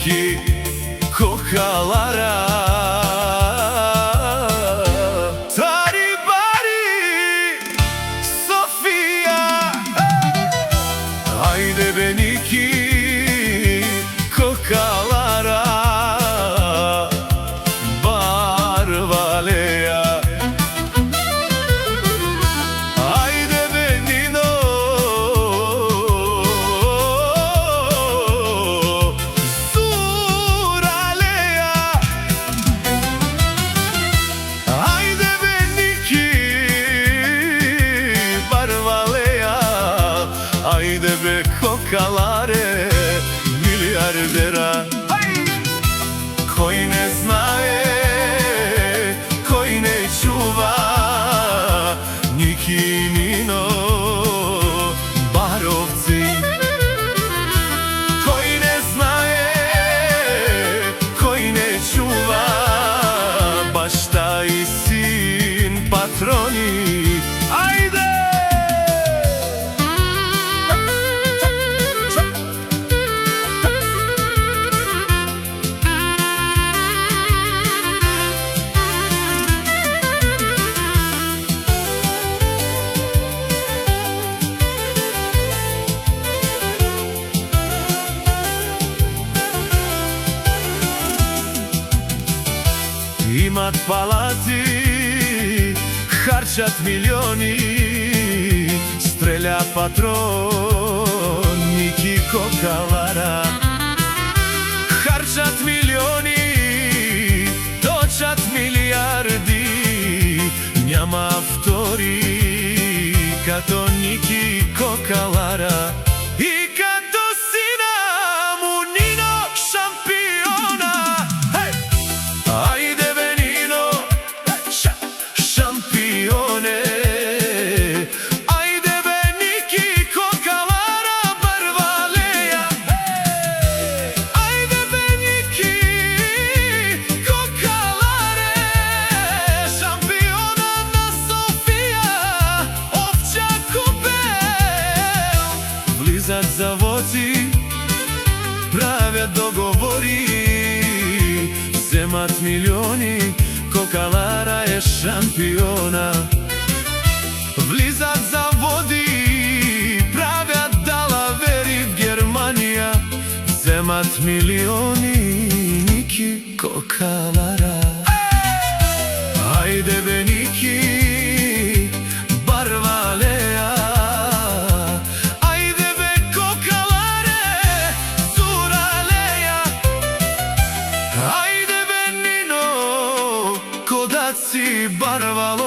Niki kokalara Tari bari Sofia Haydi be Niki kokalara Barvalea Haydi be Nino Suralea Haydi be Niki Barvalea Haydi be kokalare milijardera Koji ne znaje, koji ne čuva Niki Nino barovci Koji ne znaje, koji ne čuva Baš taj sin patroni Ajde! Имат палати, харчат милиони, стреля патрон, Ники кокалара. Харчат милиони, точат милиарди, няма втори като Ники кокалара. И като сина му Нино шампиона. Ajde be Nino, šampione Ajde be Niki kokalara Barvalea Ajde be Niki kokalare Šampiona na Sofia Ovča kupel Влизат заводи, правят договори Вземат милиони, кокалара е шампиона Влизат заводи, правят далавери в Германија Вземат милиони, Ники кокалара Ајде бе Ники Барвалеа Ајде бе кокаларе Суралеа Ајде Kodaci barvalo